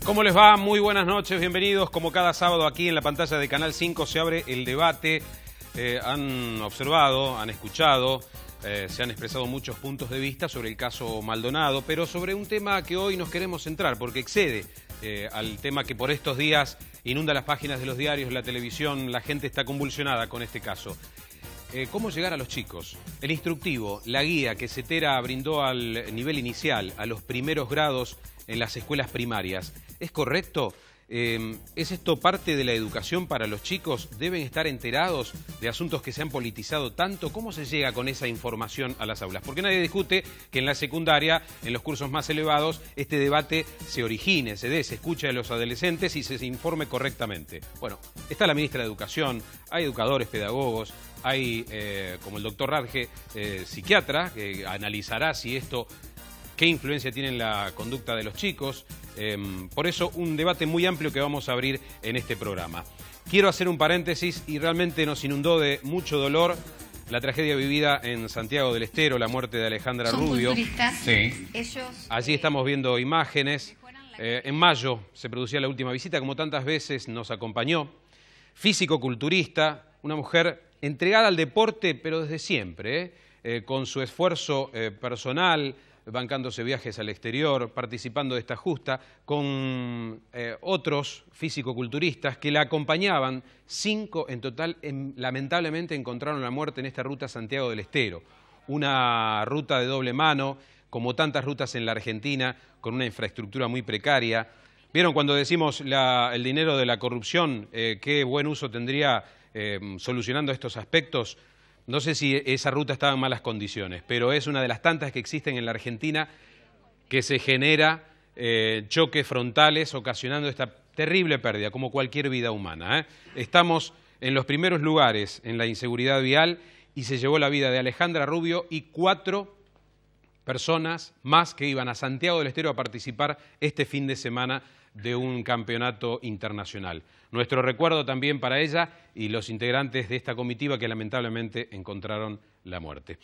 ¿Cómo les va? Muy buenas noches, bienvenidos. Como cada sábado aquí en la pantalla de Canal 5 se abre el debate. Han observado, han escuchado, se han expresado muchos puntos de vista sobre el caso Maldonado, pero sobre un tema que hoy nos queremos centrar porque excede al tema que por estos días inunda las páginas de los diarios, la televisión, la gente está convulsionada con este caso. ¿Cómo llegar a los chicos? El instructivo, la guía que CETERA brindó al nivel inicial, a los primeros grados en las escuelas primarias, ¿es correcto? ¿Es esto parte de la educación para los chicos? ¿Deben estar enterados de asuntos que se han politizado tanto? ¿Cómo se llega con esa información a las aulas? Porque nadie discute que en la secundaria, en los cursos más elevados, este debate se origine, se dé, se escuche a los adolescentes y se informe correctamente. Bueno, está la ministra de Educación, hay educadores, pedagogos, hay, como el doctor Radge, psiquiatra, que analizará si esto, qué influencia tiene en la conducta de los chicos. Por eso, un debate muy amplio que vamos a abrir en este programa. Quiero hacer un paréntesis y realmente nos inundó de mucho dolor la tragedia vivida en Santiago del Estero, la muerte de Alejandra Rubio. Sí. Allí estamos viendo imágenes. En mayo se producía la última visita, como tantas veces nos acompañó. Físico-culturista, una mujer entregada al deporte, pero desde siempre, con su esfuerzo personal, bancándose viajes al exterior, participando de esta justa, con otros físico-culturistas que la acompañaban. 5 en total, lamentablemente encontraron la muerte en esta ruta Santiago del Estero. Una ruta de doble mano, como tantas rutas en la Argentina, con una infraestructura muy precaria. ¿Vieron cuando decimos el dinero de la corrupción, qué buen uso tendría solucionando estos aspectos? No sé si esa ruta estaba en malas condiciones, pero es una de las tantas que existen en la Argentina que se genera choques frontales ocasionando esta terrible pérdida, como cualquier vida humana. Estamos en los primeros lugares en la inseguridad vial y se llevó la vida de Alejandra Rubio y 4 personas más que iban a Santiago del Estero a participar este fin de semana de un campeonato internacional. Nuestro recuerdo también para ella y los integrantes de esta comitiva que lamentablemente encontraron la muerte.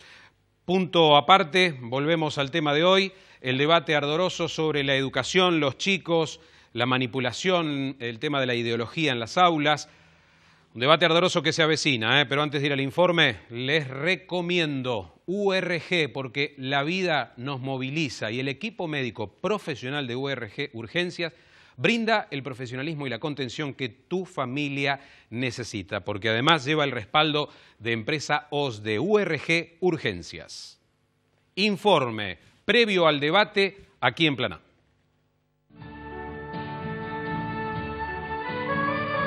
Punto aparte, volvemos al tema de hoy, el debate ardoroso sobre la educación, los chicos, la manipulación, el tema de la ideología en las aulas. Un debate ardoroso que se avecina, pero antes de ir al informe, les recomiendo URG, porque la vida nos moviliza y el equipo médico profesional de URG Urgencias brinda el profesionalismo y la contención que tu familia necesita, porque además lleva el respaldo de empresa OSDE, URG Urgencias. Informe previo al debate aquí en Plan A.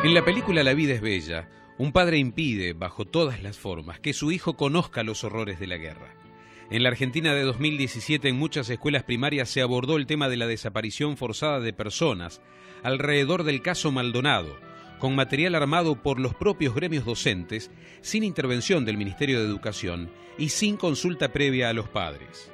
En la película La vida es bella, un padre impide, bajo todas las formas, que su hijo conozca los horrores de la guerra. En la Argentina de 2017, en muchas escuelas primarias se abordó el tema de la desaparición forzada de personas alrededor del caso Maldonado, con material armado por los propios gremios docentes, sin intervención del Ministerio de Educación y sin consulta previa a los padres.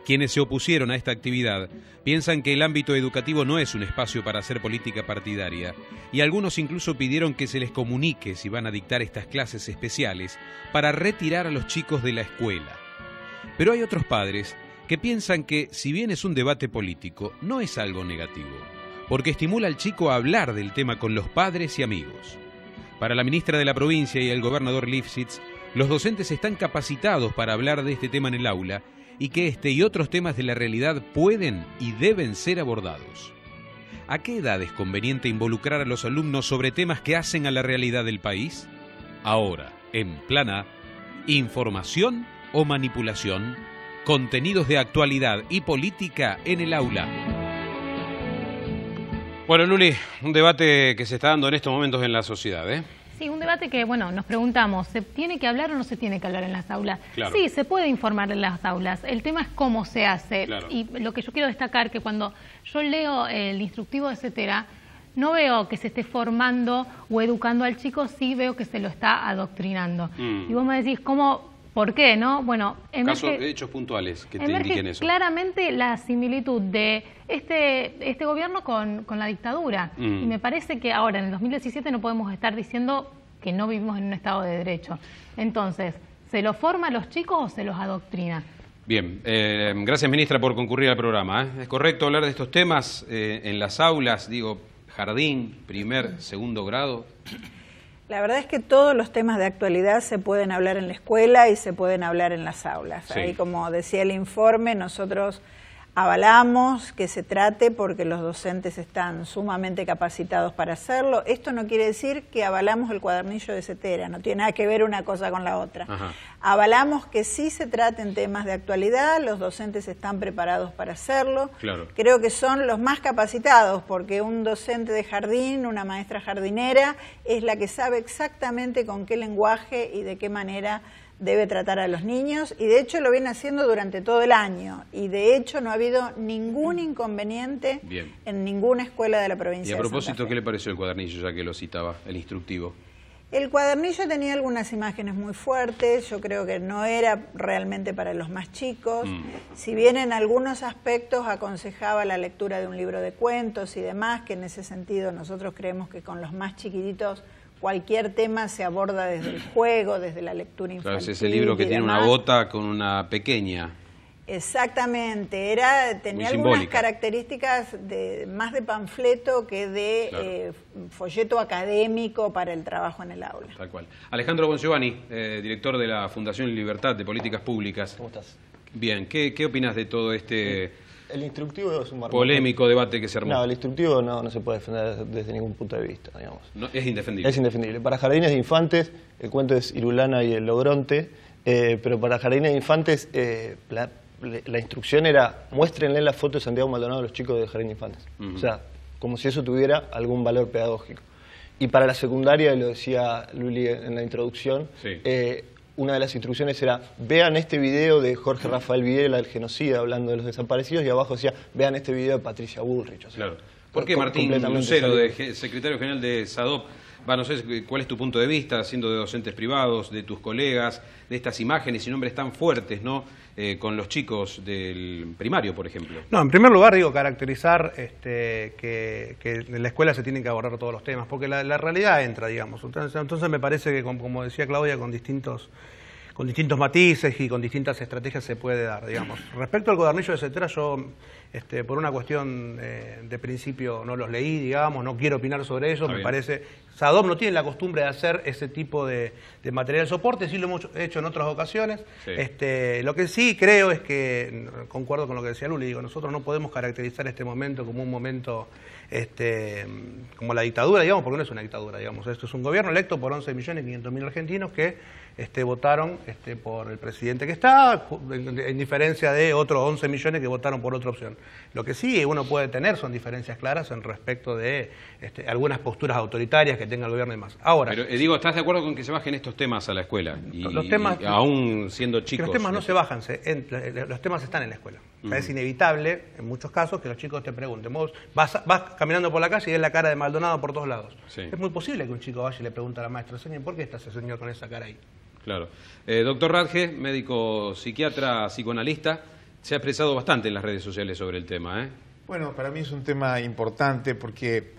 Quienes se opusieron a esta actividad piensan que el ámbito educativo no es un espacio para hacer política partidaria y algunos incluso pidieron que se les comunique si van a dictar estas clases especiales para retirar a los chicos de la escuela. Pero hay otros padres que piensan que, si bien es un debate político, no es algo negativo, porque estimula al chico a hablar del tema con los padres y amigos. Para la ministra de la provincia y el gobernador Lifshitz, los docentes están capacitados para hablar de este tema en el aula y que este y otros temas de la realidad pueden y deben ser abordados. ¿A qué edad es conveniente involucrar a los alumnos sobre temas que hacen a la realidad del país? Ahora, en Plan A, información o manipulación, contenidos de actualidad y política en el aula. Bueno, Luli, un debate que se está dando en estos momentos en la sociedad, Sí, un debate que, bueno, nos preguntamos, ¿se tiene que hablar o no se tiene que hablar en las aulas? Claro. Sí, se puede informar en las aulas, el tema es cómo se hace. Claro. Y lo que yo quiero destacar que cuando yo leo el instructivo de CETERA, no veo que se esté formando o educando al chico, sí veo que se lo está adoctrinando. Y vos me decís, ¿cómo? ¿Por qué, no? Bueno, casos de hechos puntuales que te indiquen eso. Claramente la similitud de este gobierno con la dictadura. Y me parece que ahora, en el 2017, no podemos estar diciendo que no vivimos en un Estado de Derecho. Entonces, ¿se lo forma a los chicos o se los adoctrina? Bien, gracias ministra por concurrir al programa. ¿Es correcto hablar de estos temas en las aulas, digo, jardín, primer, segundo grado? La verdad es que todos los temas de actualidad se pueden hablar en la escuela y se pueden hablar en las aulas. Sí. Ahí, como decía el informe, nosotros avalamos que se trate porque los docentes están sumamente capacitados para hacerlo. Esto no quiere decir que avalamos el cuadernillo de Cetera, no tiene nada que ver una cosa con la otra. Ajá. Avalamos que sí se traten temas de actualidad, los docentes están preparados para hacerlo. Claro. Creo que son los más capacitados porque un docente de jardín, una maestra jardinera, es la que sabe exactamente con qué lenguaje y de qué manera debe tratar a los niños, y de hecho lo viene haciendo durante todo el año, y de hecho no ha habido ningún inconveniente en ninguna escuela de la provincia de Santa Fe. Y a propósito, ¿qué le pareció el cuadernillo, ya que lo citaba, el instructivo? El cuadernillo tenía algunas imágenes muy fuertes, yo creo que no era realmente para los más chicos, si bien en algunos aspectos aconsejaba la lectura de un libro de cuentos y demás, que en ese sentido nosotros creemos que con los más chiquititos cualquier tema se aborda desde el juego, desde la lectura infantil. Claro, es ese libro que tiene una bota con una pequeña. Exactamente, tenía algunas características más de panfleto que de folleto académico para el trabajo en el aula. Tal cual. Alejandro Bongiovanni, director de la Fundación Libertad de Políticas Públicas. ¿Cómo estás? Bien, ¿qué opinas de todo este el instructivo es un polémico debate que se armó? No, el instructivo no se puede defender desde ningún punto de vista, digamos. No, es indefendible. Es indefendible. Para jardines de infantes, el cuento es Irulana y el Logronte, pero para jardines de infantes la instrucción era muéstrenle la foto de Santiago Maldonado a los chicos del jardín de infantes. O sea, como si eso tuviera algún valor pedagógico. Y para la secundaria, lo decía Luli en la introducción, una de las instrucciones era, vean este video de Jorge Rafael Videla, el genocida, hablando de los desaparecidos, y abajo decía, vean este video de Patricia Bullrich. O sea, claro. ¿Por qué Martín Lucero, secretario general de SADOP, no sé cuál es tu punto de vista, siendo de docentes privados, de tus colegas, de estas imágenes y nombres tan fuertes, ¿no? Con los chicos del primario, por ejemplo? No, en primer lugar, digo, caracterizar que en la escuela se tienen que abordar todos los temas, porque la realidad entra, digamos. Entonces me parece que, como decía Claudia, con distintos matices y con distintas estrategias se puede dar, digamos. Respecto al cuadernillo de Cetera, yo, por una cuestión de principio, no los leí, digamos, no quiero opinar sobre ellos, me parece... SADOP no tiene la costumbre de hacer ese tipo de material de soporte, sí lo hemos hecho en otras ocasiones. Sí. Lo que sí creo es que, concuerdo con lo que decía Luli, digo, nosotros no podemos caracterizar este momento como un momento como la dictadura, digamos, porque no es una dictadura, digamos. Esto es un gobierno electo por 11.500.000 argentinos que votaron por el presidente que está, en diferencia de otros 11 millones que votaron por otra opción. Lo que sí uno puede tener son diferencias claras en respecto de algunas posturas autoritarias que tenga el gobierno y demás. Ahora, pero digo, ¿estás de acuerdo con que se bajen estos temas a la escuela? Los temas, y aún siendo chicos. Los temas no se bajan, los temas están en la escuela. O sea, es inevitable, en muchos casos, que los chicos te pregunten. Vos vas caminando por la calle y ves la cara de Maldonado por todos lados. Sí. Es muy posible que un chico vaya y le pregunte a la maestra, señor, ¿por qué está ese señor con esa cara ahí? Claro. Doctor Radge, médico psiquiatra, psicoanalista, se ha expresado bastante en las redes sociales sobre el tema, ¿eh? Bueno, para mí es un tema importante porque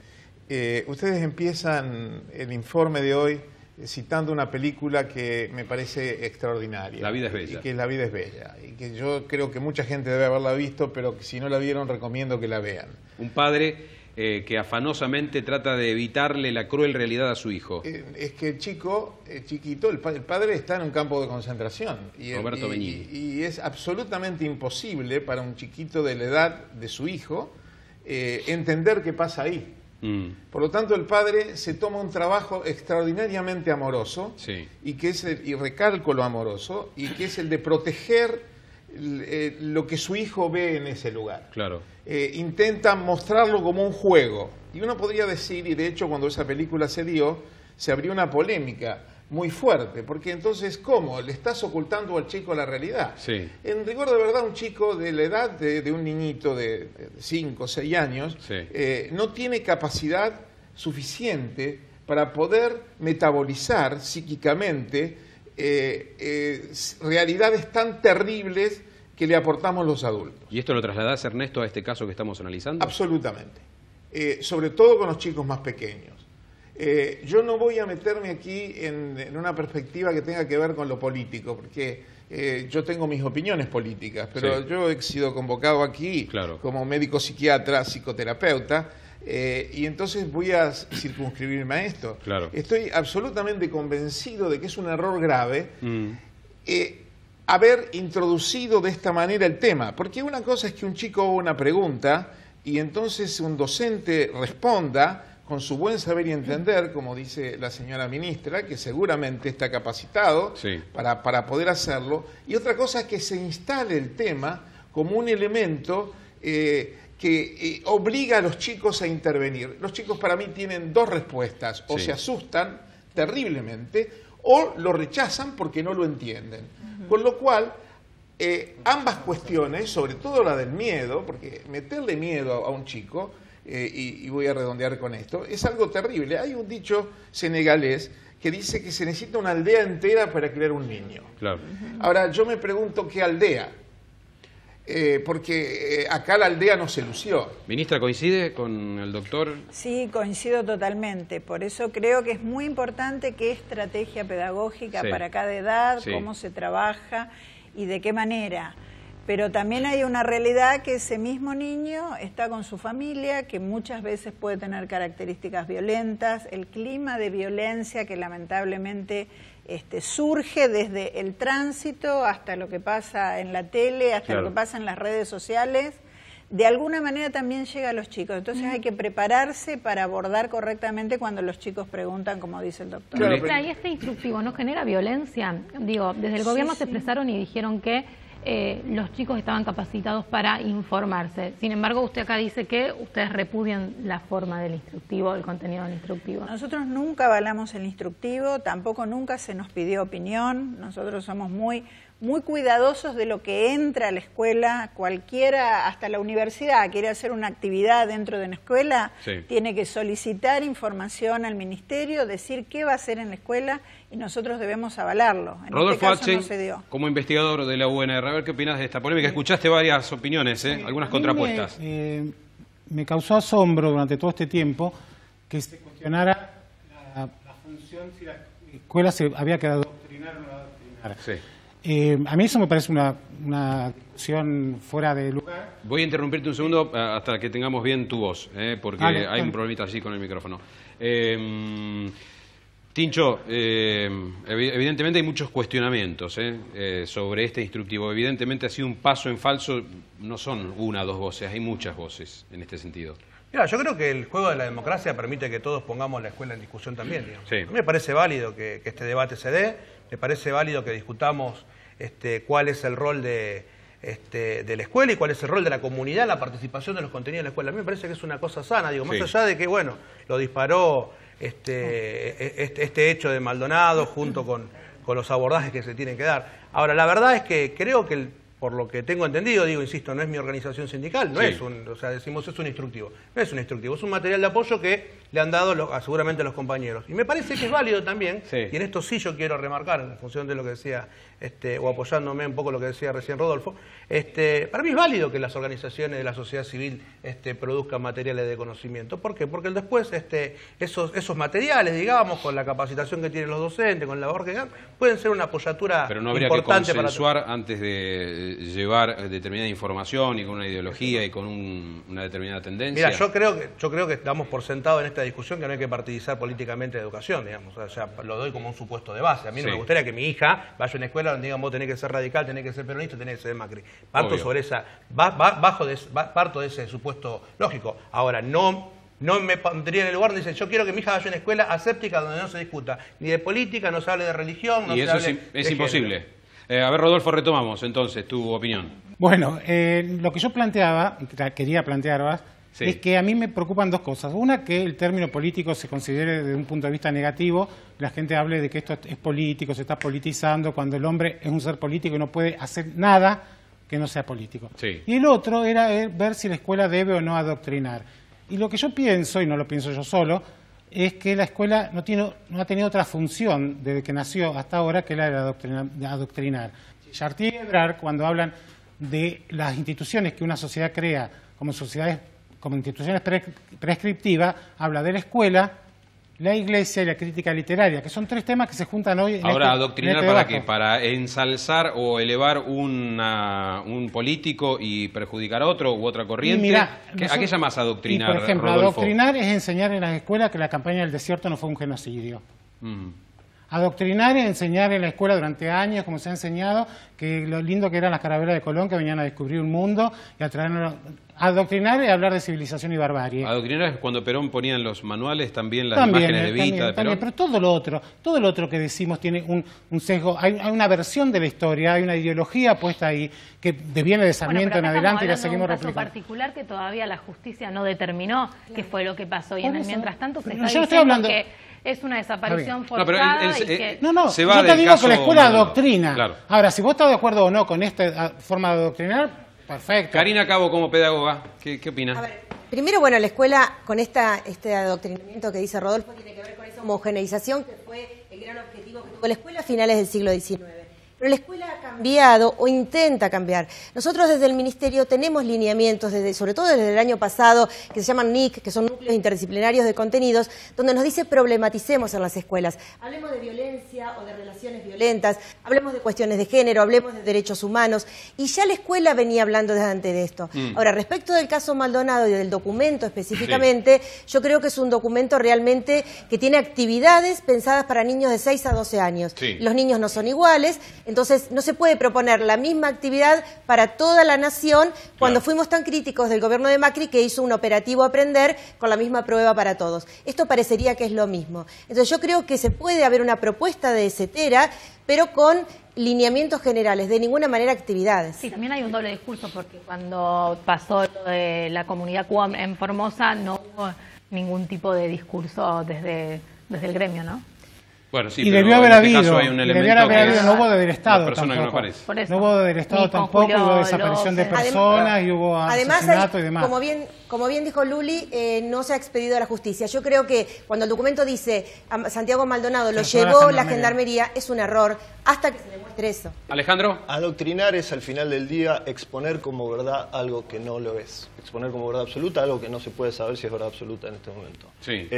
ustedes empiezan el informe de hoy citando una película que me parece extraordinaria. La vida es bella. Y que La vida es bella. Y que yo creo que mucha gente debe haberla visto, pero que si no la vieron recomiendo que la vean. Un padre que afanosamente trata de evitarle la cruel realidad a su hijo. Es que el chiquito, el padre está en un campo de concentración. Roberto Benigni. Y es absolutamente imposible para un chiquito de la edad de su hijo entender qué pasa ahí. Por lo tanto, el padre se toma un trabajo extraordinariamente amoroso, y recalco lo amoroso, y que es el de proteger lo que su hijo ve en ese lugar. Claro. Intenta mostrarlo como un juego. Y uno podría decir, y de hecho cuando esa película se dio, se abrió una polémica muy fuerte, porque entonces, ¿cómo? ¿Le estás ocultando al chico la realidad? Sí. En rigor de verdad, un chico de la edad de un niñito de 5 o 6 años no tiene capacidad suficiente para poder metabolizar psíquicamente realidades tan terribles que le aportamos los adultos. ¿Y esto lo trasladás, Ernesto, a este caso que estamos analizando? Absolutamente. Sobre todo con los chicos más pequeños. Yo no voy a meterme aquí en una perspectiva que tenga que ver con lo político, porque yo tengo mis opiniones políticas, pero yo he sido convocado aquí como médico psiquiatra, psicoterapeuta, y entonces voy a circunscribirme a esto. Estoy absolutamente convencido de que es un error grave haber introducido de esta manera el tema, porque una cosa es que un chico haga una pregunta y entonces un docente responda con su buen saber y entender, como dice la señora ministra, que seguramente está capacitado para poder hacerlo, y otra cosa es que se instale el tema como un elemento que obliga a los chicos a intervenir. Los chicos para mí tienen dos respuestas: o se asustan terriblemente o lo rechazan porque no lo entienden. Con lo cual, ambas cuestiones, sobre todo la del miedo, porque meterle miedo a un chico, y voy a redondear con esto, es algo terrible. Hay un dicho senegalés que dice que se necesita una aldea entera para criar un niño. Ahora, yo me pregunto qué aldea, porque acá la aldea no se lució. Ministra, ¿coincide con el doctor? Sí, coincido totalmente. Por eso creo que es muy importante qué estrategia pedagógica para cada edad, cómo se trabaja y de qué manera. Pero también hay una realidad que ese mismo niño está con su familia, que muchas veces puede tener características violentas, el clima de violencia que lamentablemente surge desde el tránsito hasta lo que pasa en la tele, hasta lo que pasa en las redes sociales, de alguna manera también llega a los chicos. Entonces hay que prepararse para abordar correctamente cuando los chicos preguntan, como dice el doctor. ¿Y este instructivo no genera violencia? Digo, desde el gobierno se expresaron y dijeron que los chicos estaban capacitados para informarse. Sin embargo, usted acá dice que ustedes repudian la forma del instructivo, el contenido del instructivo. Nosotros nunca avalamos el instructivo, tampoco nunca se nos pidió opinión. Nosotros somos muy cuidadosos de lo que entra a la escuela. Cualquiera, hasta la universidad, quiere hacer una actividad dentro de una escuela, tiene que solicitar información al ministerio, decir qué va a hacer en la escuela, y nosotros debemos avalarlo. En Rodolfo este caso Achen, no se dio. como investigador de la UNR, a ver qué opinas de esta polémica. Escuchaste varias opiniones, algunas contrapuestas. Me causó asombro durante todo este tiempo que se cuestionara la función, si la escuela se había que adoctrinar o no adoctrinar. A mí eso me parece una discusión fuera de lugar. Voy a interrumpirte un segundo hasta que tengamos bien tu voz, porque hay un problemita allí con el micrófono. Tincho, evidentemente hay muchos cuestionamientos sobre este instructivo. Evidentemente ha sido un paso en falso, no son una o dos voces, hay muchas voces en este sentido. Mira, yo creo que el juego de la democracia permite que todos pongamos la escuela en discusión también. A mí me parece válido que este debate se dé, me parece válido que discutamos cuál es el rol de la escuela y cuál es el rol de la comunidad en la participación de los contenidos de la escuela. A mí me parece que es una cosa sana, más allá de que, bueno, lo disparó este hecho de Maldonado junto con los abordajes que se tienen que dar. Ahora, la verdad es que creo que, por lo que tengo entendido, insisto, no es mi organización sindical, no es decimos es un instructivo, no es un instructivo, es un material de apoyo que le han dado seguramente los compañeros. Y me parece que es válido también, y en esto sí yo quiero remarcar, en función de lo que decía, o apoyándome un poco lo que decía recién Rodolfo, para mí es válido que las organizaciones de la sociedad civil produzcan materiales de conocimiento. ¿Por qué? Porque después esos materiales, digamos, con la capacitación que tienen los docentes, con la labor que dan, pueden ser una apoyatura importante. Pero no habría que consensuar antes de llevar determinada información y con una ideología y con una determinada tendencia. Mira, yo creo que damos por sentado en esta discusión que no hay que partidizar políticamente de educación, digamos. O sea, lo doy como un supuesto de base. A mí no me gustaría que mi hija vaya a una escuela donde digan vos tenés que ser radical, tenés que ser peronista, tenés que ser Macri. Parto sobre parto de ese supuesto lógico. Ahora, no me pondría en el lugar donde dicen yo quiero que mi hija vaya a una escuela aséptica donde no se discuta ni de política, no se hable de religión, no se hable de género. Es imposible. A ver, Rodolfo, retomamos entonces tu opinión. Bueno, lo que yo quería plantear, es que a mí me preocupan dos cosas. Una, que el término político se considere desde un punto de vista negativo, la gente hable de que esto es político, se está politizando, cuando el hombre es un ser político y no puede hacer nada que no sea político. Y el otro era ver si la escuela debe o no adoctrinar. Y lo que yo pienso, y no lo pienso yo solo, es que la escuela no ha tenido otra función desde que nació hasta ahora que la de adoctrinar. Chartier y Ebrard, cuando hablan de las instituciones que una sociedad crea como instituciones prescriptivas, habla de la escuela la iglesia y la crítica literaria, que son tres temas que se juntan hoy. Ahora, ¿adoctrinar para qué? ¿Para ensalzar o elevar un político y perjudicar a otro u otra corriente? Mirá, ¿A qué llamas adoctrinar, por ejemplo, Rodolfo? adoctrinar es enseñar en las escuelas que la campaña del desierto no fue un genocidio. Adoctrinar es enseñar en la escuela durante años, como se ha enseñado, que lo lindo que eran las carabelas de Colón, que venían a descubrir un mundo y a traernos. Adoctrinar es hablar de civilización y barbarie. Adoctrinar es cuando Perón ponía en los manuales también las imágenes de Evita, de Perón. Pero todo lo otro que decimos tiene un sesgo. Hay una versión de la historia, hay una ideología puesta ahí que viene de Sarmiento en adelante y la seguimos replicando. Un caso particular que todavía la justicia no determinó qué fue lo que pasó y mientras tanto se está yo diciendo que es una desaparición forzada y que... se va yo te digo caso que la escuela adoctrina. Claro. Ahora, si vos estás de acuerdo o no con esta forma de adoctrinar, perfecto. Karina Cabo, como pedagoga, ¿qué opina? A ver, primero, bueno, la escuela con este adoctrinamiento que dice Rodolfo tiene que ver con esa homogeneización que fue el gran objetivo que tuvo la escuela a finales del siglo XIX. Pero la escuela ha cambiado o intenta cambiar. Nosotros desde el Ministerio tenemos lineamientos, sobre todo desde el año pasado, que se llaman NIC, que son núcleos interdisciplinarios de contenidos, donde nos dice problematicemos en las escuelas. Hablemos de violencia o de relaciones violentas, hablemos de cuestiones de género, hablemos de derechos humanos. Y ya la escuela venía hablando desde antes de esto. Ahora, respecto del caso Maldonado y del documento específicamente, yo creo que es un documento realmente que tiene actividades pensadas para niños de 6 a 12 años. Los niños no son iguales. Entonces, no se puede proponer la misma actividad para toda la nación cuando fuimos tan críticos del gobierno de Macri que hizo un operativo Aprender con la misma prueba para todos. Esto parecería que es lo mismo. Entonces, yo creo que se puede haber una propuesta de CETERA, pero con lineamientos generales, de ninguna manera actividades. Sí, también hay un doble discurso, porque cuando pasó lo de la comunidad QOM en Formosa no hubo ningún tipo de discurso desde el gremio, ¿no? Bueno, sí, y pero debió haber en este habido, caso hay un elemento no hubo del Estado tampoco. No hubo del Estado tampoco, hubo desaparición de personas y hubo asesinato y demás. Como bien dijo Luli, no se ha expedido a la justicia. Yo creo que cuando el documento dice a Santiago Maldonado lo llevó la gendarmería, es un error hasta que se demuestre eso. Alejandro. Adoctrinar es al final del día exponer como verdad algo que no lo es. Exponer como verdad absoluta algo que no se puede saber si es verdad absoluta en este momento. Sí.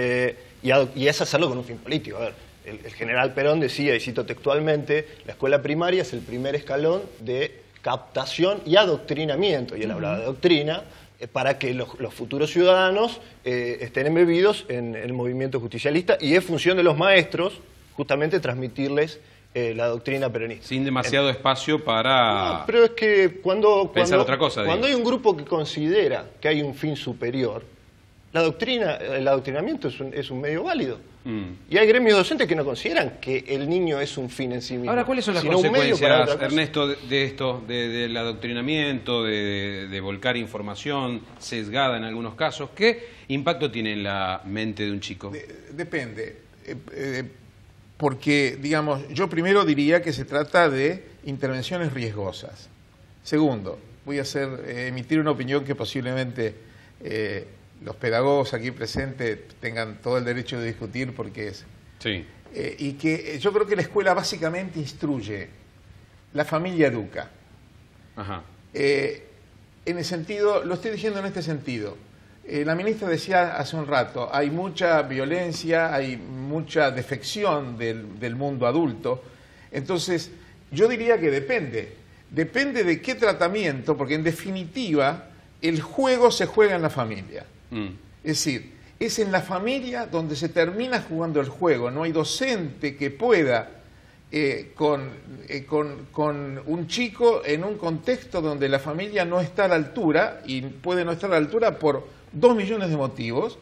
Y es hacerlo con un fin político. A ver. El general Perón decía, y cito textualmente, la escuela primaria es el primer escalón de captación y adoctrinamiento, y él hablaba de doctrina, para que los futuros ciudadanos estén embebidos en el movimiento justicialista, y es función de los maestros justamente transmitirles la doctrina peronista. Sin demasiado espacio para... No, pero es que cuando otra cosa, hay un grupo que considera que hay un fin superior, el adoctrinamiento es un medio válido. Y hay gremios docentes que no consideran que el niño es un fin en sí mismo. Ahora, ¿cuáles son las consecuencias, Ernesto, de esto, del adoctrinamiento, de volcar información sesgada en algunos casos? ¿Qué impacto tiene en la mente de un chico? Depende. Porque, digamos, yo primero diría que se trata de intervenciones riesgosas. Segundo, voy a emitir una opinión que posiblemente los pedagogos aquí presentes tengan todo el derecho de discutir porque es... Sí. Y que yo creo que la escuela básicamente instruye, la familia educa. Ajá. En el sentido, lo estoy diciendo en este sentido. La ministra decía hace un rato, hay mucha violencia, hay mucha defección del mundo adulto. Entonces, yo diría que depende. Depende de qué tratamiento, porque en definitiva, el juego se juega en la familia. Es decir, es en la familia donde se termina jugando el juego. No hay docente que pueda, con un chico en un contexto donde la familia no está a la altura, y puede no estar a la altura por 2 millones de motivos.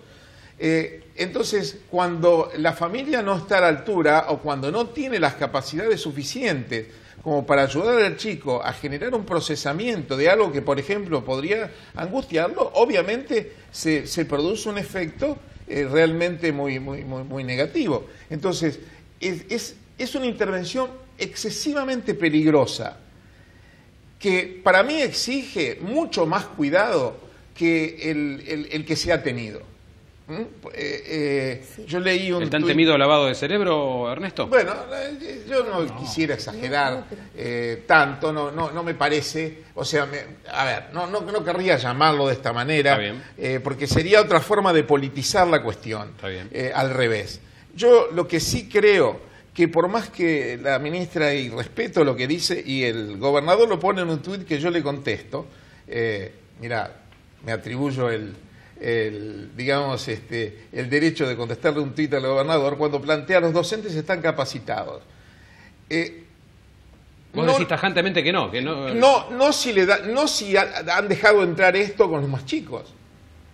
Entonces, cuando la familia no está a la altura o cuando no tiene las capacidades suficientes como para ayudar al chico a generar un procesamiento de algo que, por ejemplo, podría angustiarlo, obviamente se produce un efecto realmente muy negativo. Entonces, es una intervención excesivamente peligrosa, que para mí exige mucho más cuidado que el que se ha tenido. Yo leí un... ¿El tan temido lavado de cerebro, Ernesto? Bueno, yo no quisiera exagerar tanto, no me parece, o sea, a ver, no querría llamarlo de esta manera, porque sería otra forma de politizar la cuestión, al revés. Yo lo que sí creo, que por más que la ministra, y respeto lo que dice, y el gobernador lo pone en un tuit que yo le contesto, mira, me atribuyo el derecho de contestarle un tuit al gobernador cuando plantea los docentes están capacitados. Vos decís tajantemente que no. No si han dejado entrar esto con los más chicos.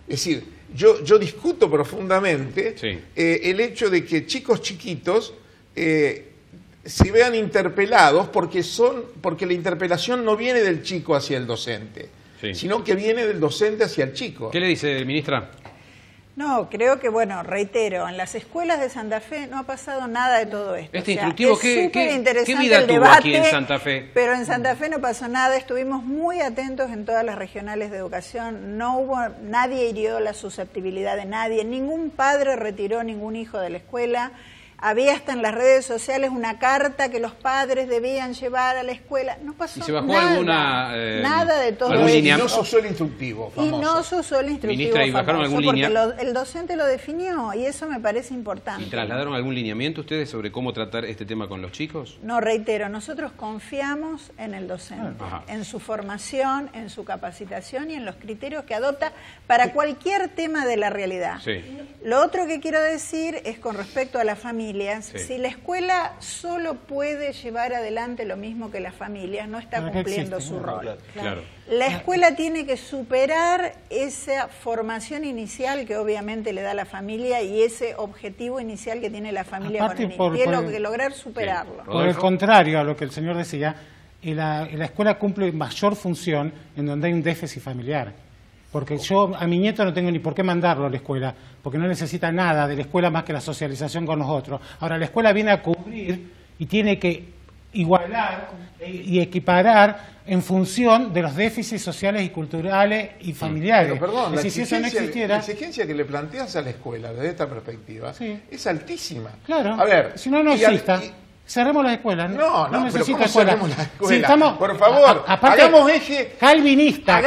Es decir, yo discuto profundamente el hecho de que chicos chiquitos se vean interpelados porque la interpelación no viene del chico hacia el docente. Sino que viene del docente hacia el chico. ¿Qué le dice, ministra? No, creo que, bueno, reitero, en las escuelas de Santa Fe no ha pasado nada de todo esto. Este instructivo, ¿qué vida tuvo aquí en Santa Fe? Pero en Santa Fe no pasó nada, estuvimos muy atentos en todas las regionales de educación, nadie hirió la susceptibilidad de nadie, ningún padre retiró ningún hijo de la escuela. Había hasta en las redes sociales una carta que los padres debían llevar a la escuela. No pasó nada. ¿Y se bajó nada de todo eso? Y no se usó el instructivo famoso. Y no se usó el instructivo Ministra, ¿y bajaron algún lineamiento? Porque el docente lo definió y eso me parece importante. ¿Y trasladaron algún lineamiento ustedes sobre cómo tratar este tema con los chicos? No, reitero, nosotros confiamos en el docente, en su formación, en su capacitación y en los criterios que adopta para cualquier tema de la realidad. Lo otro que quiero decir es con respecto a la familia. Si la escuela solo puede llevar adelante lo mismo que las familias, no está cumpliendo su rol. La escuela tiene que superar esa formación inicial que obviamente le da la familia y ese objetivo inicial que tiene la familia con el niño. Tiene que lograr superarlo. Por el contrario a lo que el señor decía, la escuela cumple mayor función en donde hay un déficit familiar. Porque yo a mi nieto no tengo ni por qué mandarlo a la escuela, porque no necesita nada de la escuela más que la socialización con los otros. Ahora, la escuela viene a cubrir y tiene que igualar y equiparar en función de los déficits sociales y culturales y familiares. Pero perdón, la exigencia que le planteas a la escuela desde esta perspectiva es altísima. Claro, a ver, si no exista. Cerremos las escuelas. No necesita escuela. Si estamos, por favor, hagamos eje calvinista.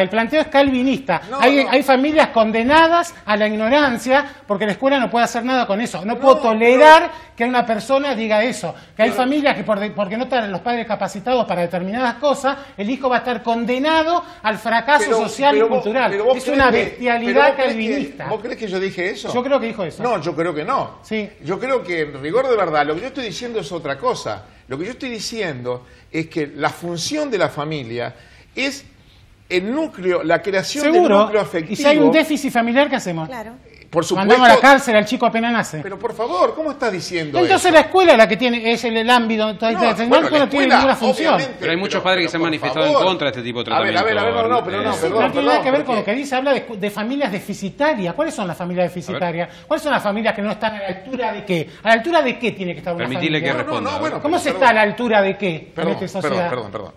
El planteo es calvinista. Hay familias condenadas a la ignorancia porque la escuela no puede hacer nada con eso. No puedo tolerar que una persona diga eso. Que hay familias que porque no están los padres capacitados para determinadas cosas, el hijo va a estar condenado al fracaso social y cultural. Es una bestialidad calvinista. ¿Vos crees que yo dije eso? Yo creo que dijo eso. No, yo creo que no. Sí. Yo creo que en rigor de verdad, lo que yo estoy diciendo es otra cosa. Lo que yo estoy diciendo es que la función de la familia es el núcleo, la creación del núcleo afectivo. Y si hay un déficit familiar, ¿qué hacemos? Claro. Por supuesto. Mandamos a la cárcel al chico apenas nace. Pero por favor, ¿cómo estás diciendo Entonces eso? La escuela es la que tiene, es el ámbito, no tiene ninguna función. Pero hay muchos padres que se han manifestado en contra de este tipo de tratamiento. A ver, no, tiene nada que ver con lo que dice, habla de familias deficitarias. ¿Cuáles son las familias deficitarias? ¿Cuáles son las familias que no están a la altura de qué? ¿A la altura de qué tiene que estar una familia? Permitile que responda. ¿Cómo se está a la altura de qué en esta sociedad? Perdón.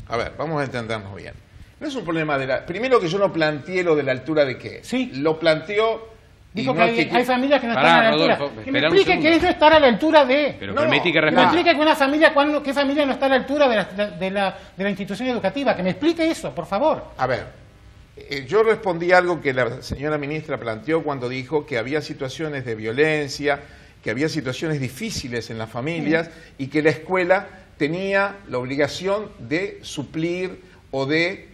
A ver, vamos a entendernos bien. No es un problema primero que yo no planteé lo de la altura de qué. Sí. Lo planteó... Dijo que hay familias que no están a la altura. Que me explique qué es no estar a la altura de... Pero permití que responda. Que me explique que una familia, qué familia no está a la altura de la institución educativa. Que me explique eso, por favor. A ver, yo respondí algo que la señora ministra planteó cuando dijo que había situaciones de violencia, que había situaciones difíciles en las familias y que la escuela tenía la obligación de suplir o de,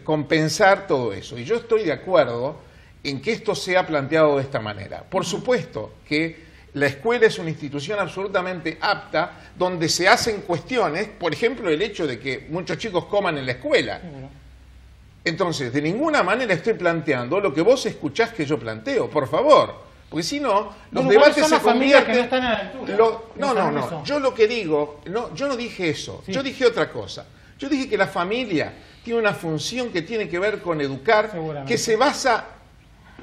compensar todo eso. Y yo estoy de acuerdo en que esto sea planteado de esta manera. Por supuesto que la escuela es una institución absolutamente apta donde se hacen cuestiones, por ejemplo, el hecho de que muchos chicos coman en la escuela. Entonces, de ninguna manera estoy planteando lo que vos escuchás que yo planteo, por favor. Porque si no, los debates se convierten... Que no están a la altura. No. Yo lo que digo... yo no dije eso. Sí. Yo dije otra cosa. Yo dije que la familia tiene una función que tiene que ver con educar, que se basa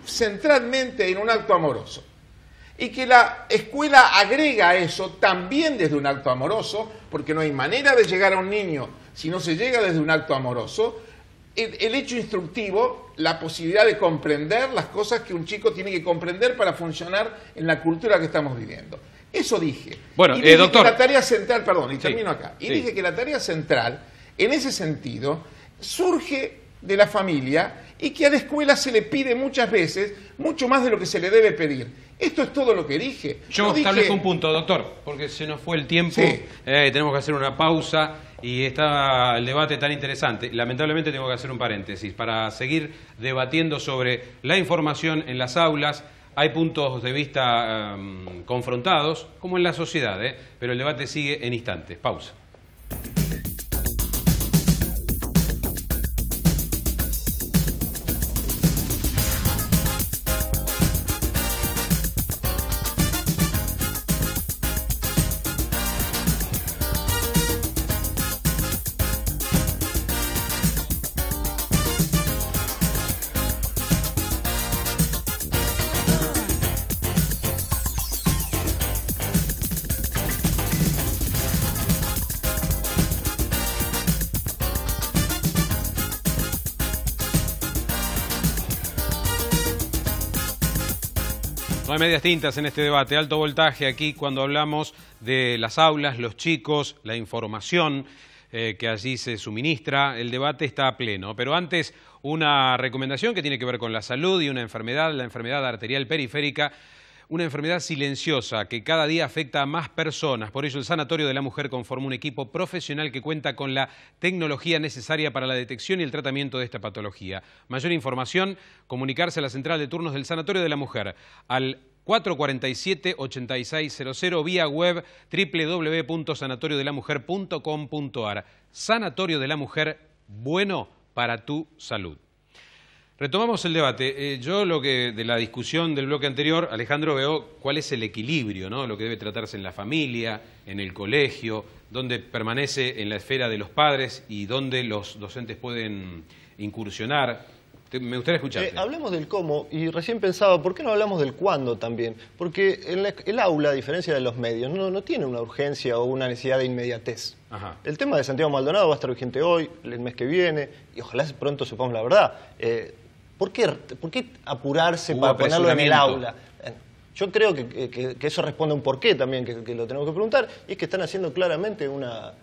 centralmente en un acto amoroso. Y que la escuela agrega a eso también desde un acto amoroso, porque no hay manera de llegar a un niño si no se llega desde un acto amoroso, el hecho instructivo, la posibilidad de comprender las cosas que un chico tiene que comprender para funcionar en la cultura que estamos viviendo. Eso dije. Bueno, y dije doctor. que la tarea central, perdón, y sí, termino acá. Y sí. dije que la tarea central, en ese sentido, surge de la familia y que a la escuela se le pide muchas veces mucho más de lo que se le debe pedir. Esto es todo lo que dije. Yo establezco un punto, doctor, porque se nos fue el tiempo, sí. Tenemos que hacer una pausa y está el debate tan interesante. Lamentablemente tengo que hacer un paréntesis para seguir debatiendo sobre la información en las aulas. Hay puntos de vista confrontados, como en la sociedad, pero el debate sigue en instantes. Pausa. No hay medias tintas en este debate, alto voltaje aquí cuando hablamos de las aulas, los chicos, la información que allí se suministra, el debate está a pleno. Pero antes, una recomendación que tiene que ver con la salud y una enfermedad, la enfermedad arterial periférica, una enfermedad silenciosa que cada día afecta a más personas. Por ello, el Sanatorio de la Mujer conforma un equipo profesional que cuenta con la tecnología necesaria para la detección y el tratamiento de esta patología. Mayor información, comunicarse a la central de turnos del Sanatorio de la Mujer al 447-8600, vía web www.sanatoriodelamujer.com.ar. Sanatorio de la Mujer, bueno para tu salud. Retomamos el debate. Yo de la discusión del bloque anterior, Alejandro, veo cuál es el equilibrio, ¿no? Lo que debe tratarse en la familia, en el colegio, dónde permanece en la esfera de los padres y dónde los docentes pueden incursionar. Me gustaría escucharte. Hablemos del cómo, y recién pensaba, ¿por qué no hablamos del cuándo también? Porque el aula, a diferencia de los medios, no tiene una urgencia o una necesidad de inmediatez. Ajá. El tema de Santiago Maldonado va a estar vigente hoy, el mes que viene, y ojalá pronto sepamos la verdad. ¿Por qué apurarse para ponerlo en el aula? Yo creo que eso responde a un porqué también, que lo tenemos que preguntar, y es que están haciendo claramente una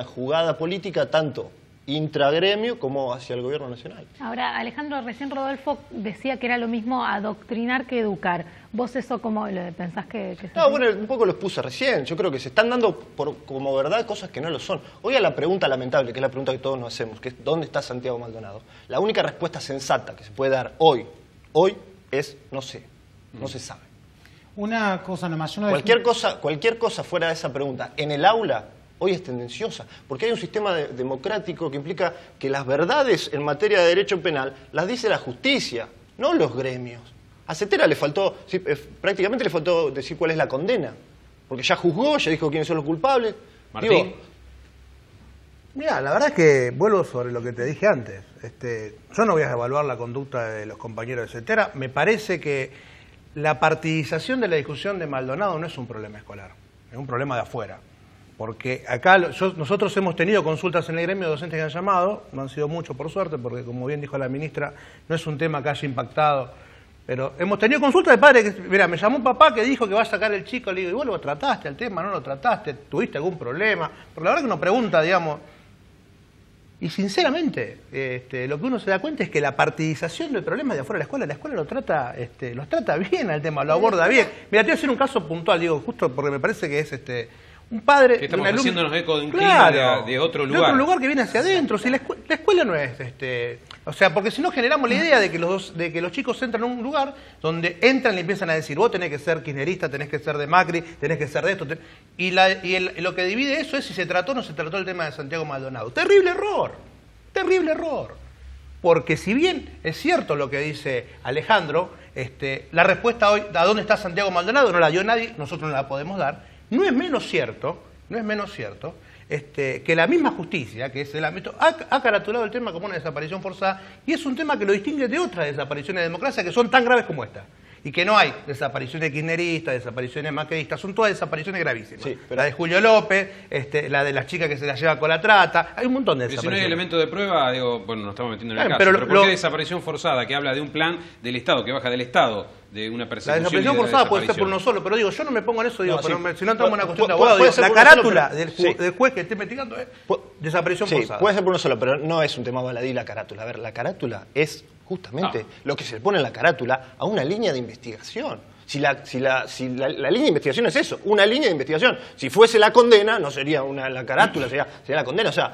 jugada política tanto intragremio como hacia el gobierno nacional. Ahora, Alejandro, recién Rodolfo decía que era lo mismo adoctrinar que educar. ¿Vos eso cómo pensás que No, bueno, un poco lo expuse recién. Yo creo que se están dando como verdad cosas que no lo son. Hoy a la pregunta lamentable, que es la pregunta que todos nos hacemos, que es ¿dónde está Santiago Maldonado? La única respuesta sensata que se puede dar hoy es no sé, no se sabe. Una cosa nomás. Cualquier cosa fuera de esa pregunta en el aula hoy es tendenciosa, porque hay un sistema democrático que implica que las verdades en materia de derecho penal las dice la justicia, no los gremios. A Cetera prácticamente le faltó decir cuál es la condena, porque ya juzgó, ya dijo quiénes son los culpables. Martín. Mira, la verdad es que vuelvo sobre lo que te dije antes. Yo no voy a evaluar la conducta de los compañeros de Cetera. Me parece que la partidización de la discusión de Maldonado no es un problema escolar, es un problema de afuera. Porque acá nosotros hemos tenido consultas en el gremio de docentes que han llamado, no han sido muchos por suerte, porque como bien dijo la ministra, no es un tema que haya impactado, pero hemos tenido consultas de padres que, mira, me llamó un papá que dijo que va a sacar el chico, le digo, ¿y vos lo trataste el tema? ¿No lo trataste? ¿Tuviste algún problema? Porque la verdad que uno pregunta, digamos, y sinceramente, lo que uno se da cuenta es que la partidización del problema de afuera de la escuela los trata bien al tema, lo aborda bien. Mira, te voy a hacer un caso puntual, digo, justo porque me parece que es un padre... Que estamos haciéndonos eco de un claro, clima de otro lugar. De otro lugar que viene hacia adentro. Si la escuela no es... o sea, porque si no generamos la idea de que los chicos entran a un lugar donde entran y empiezan a decir, vos tenés que ser kirchnerista, tenés que ser de Macri, tenés que ser de esto. Y lo que divide eso es si se trató o no se trató el tema de Santiago Maldonado. Terrible error. Terrible error. Porque si bien es cierto lo que dice Alejandro, la respuesta hoy, ¿a dónde está Santiago Maldonado? No la dio nadie, nosotros no la podemos dar. No es menos cierto que la misma justicia, que es el ámbito, ha caratulado el tema como una desaparición forzada y es un tema que lo distingue de otras desapariciones de democracia que son tan graves como esta. y que no hay desapariciones kirchneristas, desapariciones macristas, son todas desapariciones gravísimas. Sí, pero... La de Julio López, la de la chica que se la lleva con la trata, hay un montón de desapariciones. Si no hay elemento de prueba, digo, bueno, nos estamos metiendo en el caso, pero ¿por qué desaparición forzada, que habla de un plan del Estado, que baja del Estado, de una persecución? La desaparición forzada puede ser por uno solo, pero digo, yo no me pongo en eso, digo, si no estamos en una cuestión de abogado, digo, la carátula del juez que esté investigando es desaparición forzada. Puede ser por uno solo, pero no es un tema baladí la carátula. A ver, la carátula es justamente lo que se le pone en la carátula a una línea de investigación. Si la línea de investigación es eso, una línea de investigación. Si fuese la condena, no sería la carátula, sería la condena. O sea,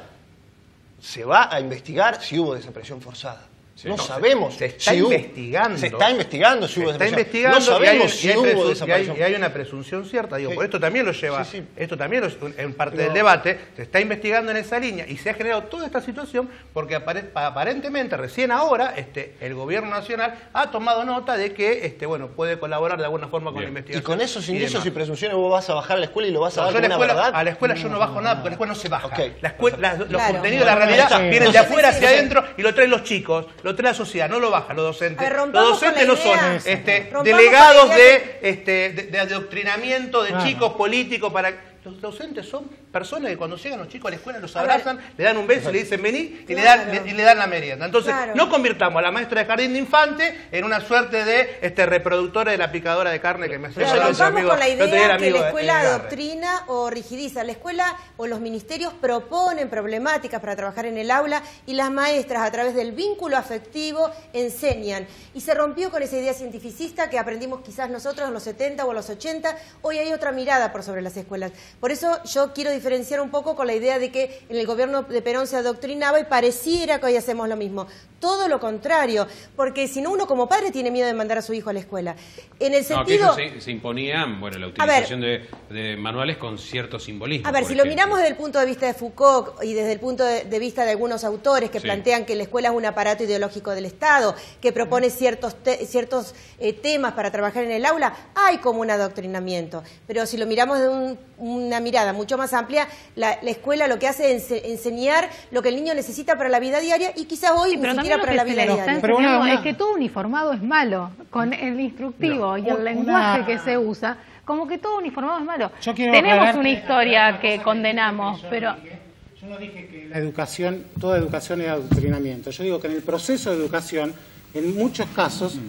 se va a investigar si hubo desaparición forzada. Sí, no sabemos. Se está investigando. Se está investigando si hubo desaparición. No sabemos si hubo desaparición. Y hay una presunción cierta. Digo, por esto también lo lleva. Esto también en parte del debate. Se está investigando en esa línea y se ha generado toda esta situación porque aparentemente recién ahora el gobierno nacional ha tomado nota de que puede colaborar de alguna forma con la investigación. Y con esos indicios y presunciones vos vas a bajar a la escuela y lo vas a dar con una verdad. A la escuela yo no bajo nada porque la escuela no se baja. Los contenidos de la realidad vienen de afuera hacia adentro y lo traen los chicos. Lo trae la sociedad, no lo baja los docentes. Los docentes no son delegados de adoctrinamiento de chicos políticos para... Los docentes son personas que cuando llegan los chicos a la escuela los abrazan, le dan un beso, le dicen vení y le dan la merienda. Entonces, no convirtamos a la maestra de jardín de infante en una suerte de reproductora de la picadora de carne que me hace rompamos con la idea que la escuela adoctrina o rigidiza. La escuela o los ministerios proponen problemáticas para trabajar en el aula y las maestras a través del vínculo afectivo enseñan. Y se rompió con esa idea cientificista que aprendimos quizás nosotros en los 70 o en los 80. Hoy hay otra mirada por sobre las escuelas. Por eso yo quiero diferenciar un poco con la idea de que en el gobierno de Perón se adoctrinaba y pareciera que hoy hacemos lo mismo. Todo lo contrario, porque si no uno como padre tiene miedo de mandar a su hijo a la escuela. En el sentido... que se imponía la utilización de manuales con cierto simbolismo. A ver, si lo miramos desde el punto de vista de Foucault y desde el punto de vista de algunos autores que plantean que la escuela es un aparato ideológico del Estado, que propone ciertos temas para trabajar en el aula, hay como un adoctrinamiento. Pero si lo miramos de una mirada mucho más amplia, la escuela lo que hace es enseñar lo que el niño necesita para la vida diaria y quizás hoy ni siquiera para la vida diaria. Pero es que todo uniformado es malo, con el instructivo y el lenguaje que se usa, como que todo uniformado es malo. Tenemos una historia que condenamos, pero... Yo no dije que la educación, toda educación es adoctrinamiento. Yo digo que en el proceso de educación, en muchos casos,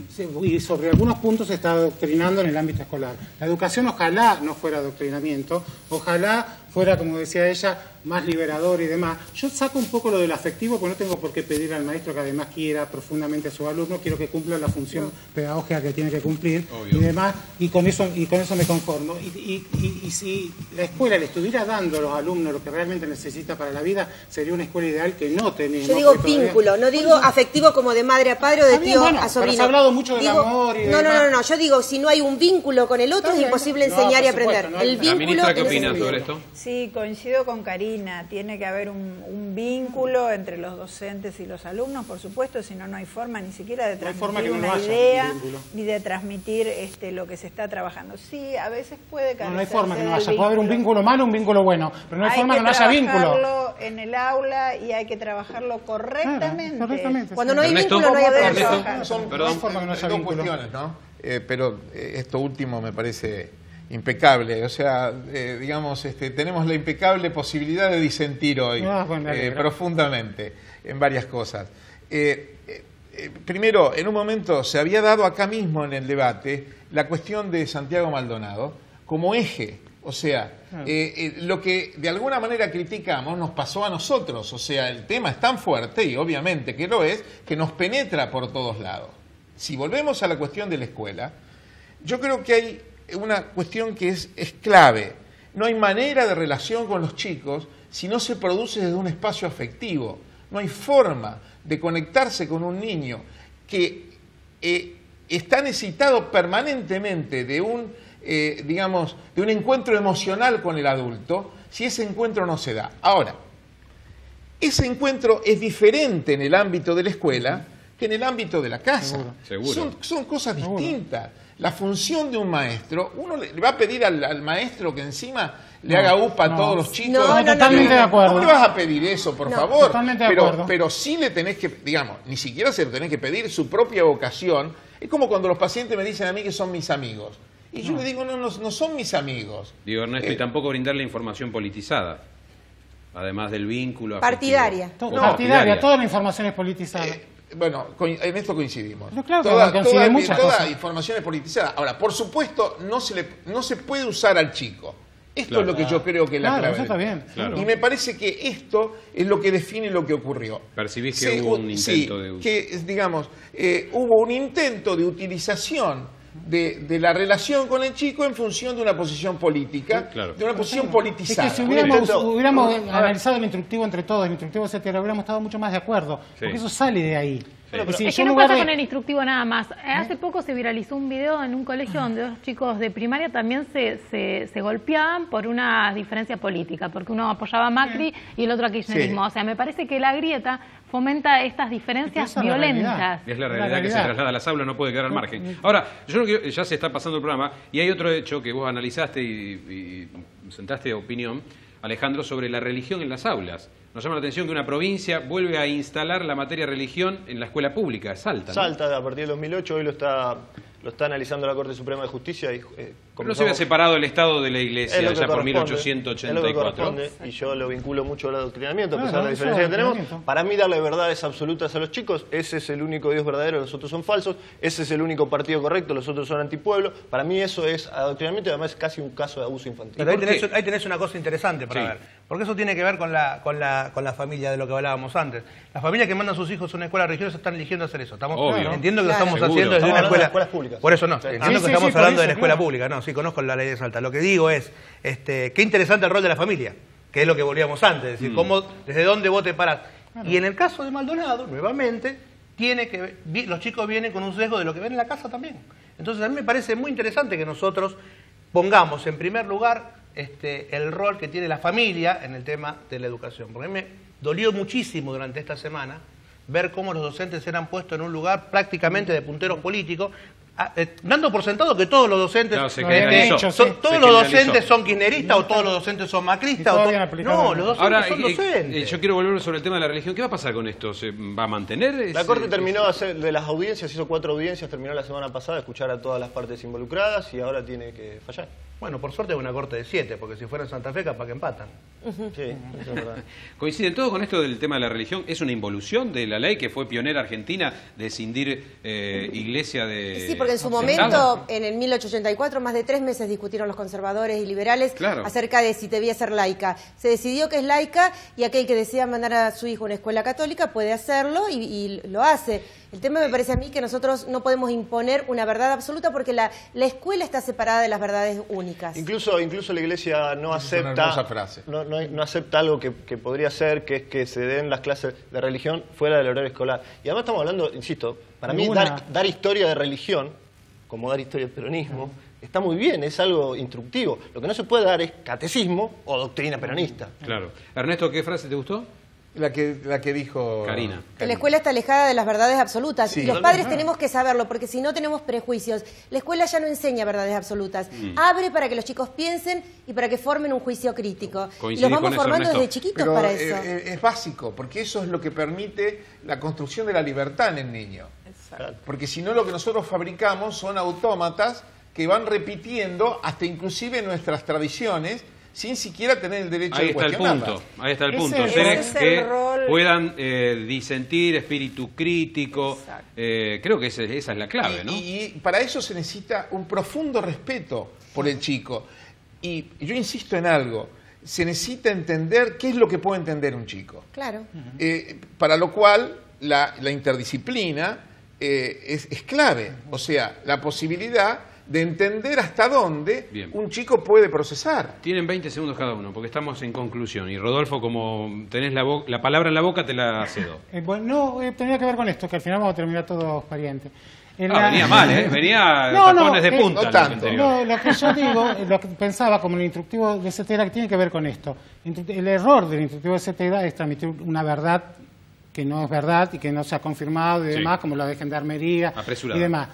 y sobre algunos puntos se está adoctrinando en el ámbito escolar. La educación ojalá no fuera adoctrinamiento, ojalá fuera, como decía ella, más liberador y demás. Yo saco un poco lo del afectivo, porque no tengo por qué pedir al maestro que además quiera profundamente a su alumno, quiero que cumpla la función pedagógica que tiene que cumplir. Obvio. Y demás, y con eso me conformo. Y si la escuela le estuviera dando a los alumnos lo que realmente necesita para la vida, sería una escuela ideal que no tenemos. Yo digo vínculo, no digo afectivo como de madre a padre o de tío a sobrino. Pero se ha hablado mucho del amor y demás. No, yo digo, si no hay un vínculo con el otro es imposible enseñar y aprender. El vínculo. ¿La ministra qué opina sobre esto? Sí, coincido con Karina, tiene que haber un vínculo entre los docentes y los alumnos, por supuesto, si no, no hay forma ni siquiera de transmitir una idea, ni de transmitir lo que se está trabajando. Sí, a veces puede carecer. No hay forma que no haya, puede haber un vínculo malo, un vínculo bueno, pero no hay forma que no haya vínculo. Hay que trabajarlo en el aula y hay que trabajarlo correctamente. Correctamente. Cuando no hay vínculo, no hay trabajar. Son dos cuestiones, ¿no? Pero esto último me parece impecable, o sea, digamos, tenemos la impecable posibilidad de disentir hoy profundamente en varias cosas. Primero, en un momento se había dado acá mismo en el debate la cuestión de Santiago Maldonado como eje, o sea, lo que de alguna manera criticamos nos pasó a nosotros, o sea, el tema es tan fuerte, y obviamente que lo es, que nos penetra por todos lados. Si volvemos a la cuestión de la escuela, yo creo que hay una cuestión que es clave. No hay manera de relación con los chicos si no se produce desde un espacio afectivo. No hay forma de conectarse con un niño que está necesitado permanentemente de un encuentro emocional con el adulto, si ese encuentro no se da. Ahora, ese encuentro es diferente en el ámbito de la escuela que en el ámbito de la casa. Seguro. Son cosas distintas. La función de un maestro, uno le va a pedir al maestro que encima le haga UPA a todos los chicos. Totalmente de acuerdo. ¿Cómo le vas a pedir eso, por favor? Totalmente de acuerdo. Pero sí le tenés que, digamos, ni siquiera se lo tenés que pedir, su propia vocación Es como cuando los pacientes me dicen a mí que son mis amigos. Y yo le digo, no son mis amigos. Digo, Ernesto, y tampoco brindarle información politizada, además del vínculo partidaria. Partidaria, toda la información es politizada. Bueno, en esto coincidimos. No, claro, toda información es politizada. Ahora, por supuesto, no se puede usar al chico. Esto es lo que yo creo que es la clave. Eso está bien. Claro. Y me parece que esto es lo que define lo que ocurrió. ¿Percibís que hubo un intento de uso? Que, digamos, hubo un intento de utilización de la relación con el chico en función de una posición política, de una posición politizada. Es que si hubiéramos analizado el instructivo entre todos, el instructivo etcétera, hubiéramos estado mucho más de acuerdo, porque eso sale de ahí. Es que no pasa con el instructivo nada más. Hace poco se viralizó un video en un colegio donde dos chicos de primaria también se golpeaban por una diferencia política, porque uno apoyaba a Macri y el otro a kirchnerismo. O sea, me parece que la grieta fomenta estas diferencias violentas. Es la realidad que se traslada a las aulas, no puede quedar al margen. Ahora, yo no quiero, ya se está pasando el programa, y hay otro hecho que vos analizaste y sentaste opinión, Alejandro, sobre la religión en las aulas. Nos llama la atención que una provincia vuelve a instalar la materia religión en la escuela pública, Salta, ¿no? Salta, a partir del 2008, hoy lo está analizando la Corte Suprema de Justicia. No se había separado el Estado de la Iglesia ya por 1884. Y yo lo vinculo mucho al adoctrinamiento, a pesar de la diferencia que tenemos. Para mí, darle verdades absolutas a los chicos, ese es el único Dios verdadero, los otros son falsos, ese es el único partido correcto, los otros son antipueblo. Para mí eso es adoctrinamiento y además es casi un caso de abuso infantil. Pero ahí tenés una cosa interesante para ver, porque eso tiene que ver con la familia de lo que hablábamos antes. Las familias que mandan a sus hijos a una escuela religiosa están eligiendo hacer eso. Entiendo que lo estamos haciendo desde una escuela pública. Por eso no, entiendo que estamos hablando de la escuela pública, no, sí conozco la ley de Salta. Lo que digo es, qué interesante el rol de la familia, que es lo que volvíamos antes, es decir, desde dónde vos te parás. Y en el caso de Maldonado, nuevamente, los chicos vienen con un sesgo de lo que ven en la casa también. Entonces a mí me parece muy interesante que nosotros pongamos en primer lugar el rol que tiene la familia en el tema de la educación. Porque a mí me dolió muchísimo durante esta semana ver cómo los docentes eran puestos en un lugar prácticamente de punteros políticos, dando por sentado que todos los docentes son kirchneristas o todos los docentes son macristas. No, los docentes son docentes. Yo quiero volver sobre el tema de la religión. ¿Qué va a pasar con esto? ¿Se va a mantener? La Corte terminó de las audiencias, hizo 4 audiencias, terminó la semana pasada, escuchar a todas las partes involucradas y ahora tiene que fallar. Bueno, por suerte es una corte de 7, porque si fuera en Santa Fe, capaz que empatan. Sí, eso es verdad. ¿Coinciden todos con esto del tema de la religión? ¿Es una involución de la ley que fue pionera argentina de cindir iglesia de... Sí, porque en su momento, en el 1884, más de 3 meses discutieron los conservadores y liberales acerca de si debía ser laica. Se decidió que es laica y aquel que desea mandar a su hijo a una escuela católica puede hacerlo y lo hace. El tema me parece a mí que nosotros no podemos imponer una verdad absoluta porque la escuela está separada de las verdades únicas. Incluso la Iglesia no acepta, no acepta algo que podría ser, que es que se den las clases de religión fuera del horario escolar. Y además estamos hablando, insisto, para mí dar historia de religión, como dar historia del peronismo, está muy bien, es algo instructivo. Lo que no se puede dar es catecismo o doctrina peronista. Claro. Ernesto, ¿qué frase te gustó? La que dijo Karina. Que la escuela está alejada de las verdades absolutas. Sí. Y los padres tenemos que saberlo, porque si no tenemos prejuicios. La escuela ya no enseña verdades absolutas. Abre para que los chicos piensen y para que formen un juicio crítico. Y los vamos formando desde chiquitos para eso. Es básico, porque eso es lo que permite la construcción de la libertad en el niño. Exacto. Porque si no, lo que nosotros fabricamos son autómatas que van repitiendo hasta inclusive nuestras tradiciones, sin siquiera tener el derecho de cuestionarlas. Ahí está el punto. Seres que puedan disentir, espíritu crítico. Creo que esa es la clave, ¿no? Y para eso se necesita un profundo respeto por el chico. Y yo insisto en algo. Se necesita entender qué es lo que puede entender un chico. Claro. Para lo cual la interdisciplina es clave. O sea, la posibilidad de entender hasta dónde un chico puede procesar. Tienen 20 segundos cada uno, porque estamos en conclusión. Y Rodolfo, como tenés la palabra en la boca, te la cedo. Tenía que ver con esto, que al final vamos a terminar todos parientes. Venía mal, ¿eh? Venía tapones de punta. No tanto. Lo que yo digo, lo que pensaba como el instructivo de CETERA, que tiene que ver con esto. El error del instructivo de CETERA es transmitir una verdad que no es verdad y que no se ha confirmado y demás, como la de Gendarmería y demás.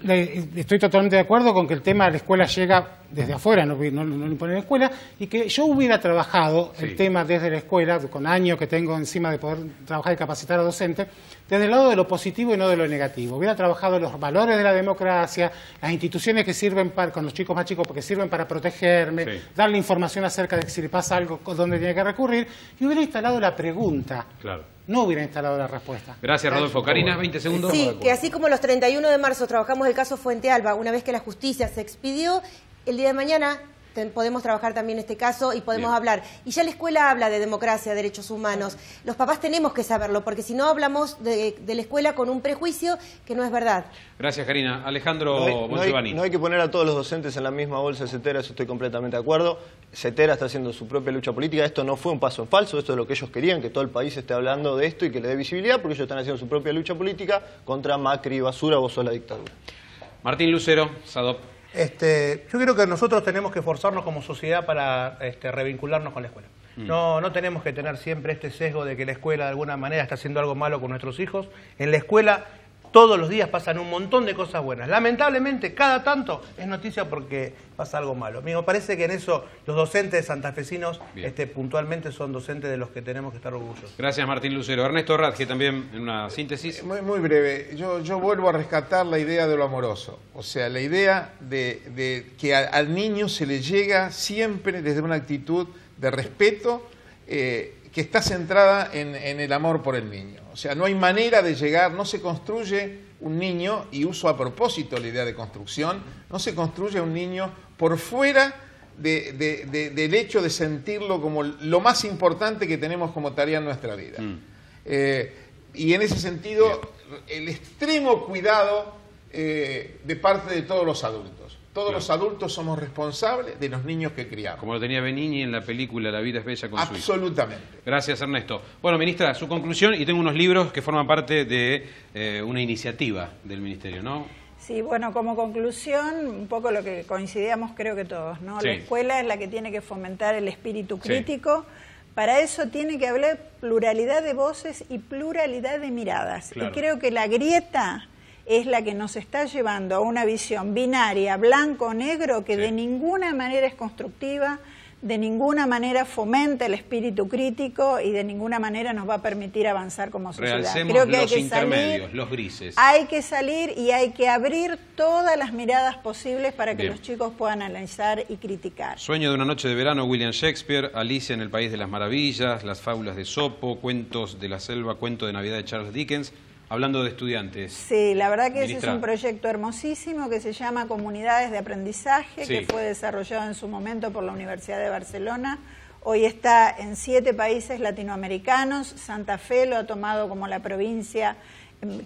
estoy totalmente de acuerdo con que el tema de la escuela llega desde afuera, no lo impone la escuela, y que yo hubiera trabajado el tema desde la escuela, con años que tengo encima de poder trabajar y capacitar a docentes, desde el lado de lo positivo y no de lo negativo. Hubiera trabajado los valores de la democracia, las instituciones que sirven con los chicos más chicos porque sirven para protegerme, darle información acerca de si le pasa algo donde tiene que recurrir, y hubiera instalado la pregunta. Claro. No hubiera instalado la respuesta. Gracias, Rodolfo. Karina, 20 segundos. Sí, que así como los 31 de marzo trabajamos el caso Fuente Alba, una vez que la justicia se expidió, el día de mañana podemos trabajar también este caso y podemos hablar. Y ya la escuela habla de democracia, derechos humanos. Los papás tenemos que saberlo, porque si no hablamos de la escuela con un prejuicio que no es verdad. Gracias, Karina. Alejandro Bongiovanni. No hay que poner a todos los docentes en la misma bolsa de CETERA, eso estoy completamente de acuerdo. CETERA está haciendo su propia lucha política. Esto no fue un paso en falso, esto es lo que ellos querían, que todo el país esté hablando de esto y que le dé visibilidad, porque ellos están haciendo su propia lucha política contra Macri y Basura, vos sos la dictadura. Martín Lucero, SADOP. Yo creo que nosotros tenemos que esforzarnos como sociedad para revincularnos con la escuela. No tenemos que tener siempre este sesgo de que la escuela de alguna manera está haciendo algo malo con nuestros hijos. En la escuela todos los días pasan un montón de cosas buenas. Lamentablemente, cada tanto es noticia porque pasa algo malo. Me parece que en eso los docentes santafesinos puntualmente son docentes de los que tenemos que estar orgullosos. Gracias, Martín Lucero. Ernesto Radke, también en una síntesis. Muy breve. Yo vuelvo a rescatar la idea de lo amoroso. O sea, la idea de que al niño se le llega siempre desde una actitud de respeto que está centrada en el amor por el niño. O sea, no hay manera de llegar, no se construye un niño, y uso a propósito la idea de construcción, no se construye un niño por fuera del hecho de sentirlo como lo más importante que tenemos como tarea en nuestra vida. Y en ese sentido, el extremo cuidado de parte de todos los adultos. Todos los adultos somos responsables de los niños que criamos. Como lo tenía Benigni en la película La vida es bella con su hijo. Absolutamente. Gracias, Ernesto. Bueno, ministra, su conclusión, y tengo unos libros que forman parte de una iniciativa del Ministerio, ¿no? Sí, bueno, como conclusión, un poco lo que coincidíamos creo que todos, ¿no? Sí. La escuela es la que tiene que fomentar el espíritu crítico. Sí. Para eso tiene que haber pluralidad de voces y pluralidad de miradas. Claro. Y creo que la grieta es la que nos está llevando a una visión binaria, blanco-negro, que de ninguna manera es constructiva, de ninguna manera fomenta el espíritu crítico y de ninguna manera nos va a permitir avanzar como sociedad. Realcemos creo que los intermedios, los grises. Hay que salir y hay que abrir todas las miradas posibles para que los chicos puedan analizar y criticar. Sueño de una noche de verano, William Shakespeare, Alicia en el País de las Maravillas, Las fábulas de Sopo, Cuentos de la selva, Cuento de Navidad de Charles Dickens. Hablando de estudiantes. Sí, la verdad que ese es un proyecto hermosísimo que se llama Comunidades de Aprendizaje, que fue desarrollado en su momento por la Universidad de Barcelona. Hoy está en 7 países latinoamericanos. Santa Fe lo ha tomado como la provincia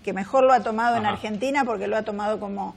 que mejor lo ha tomado en Argentina, porque lo ha tomado como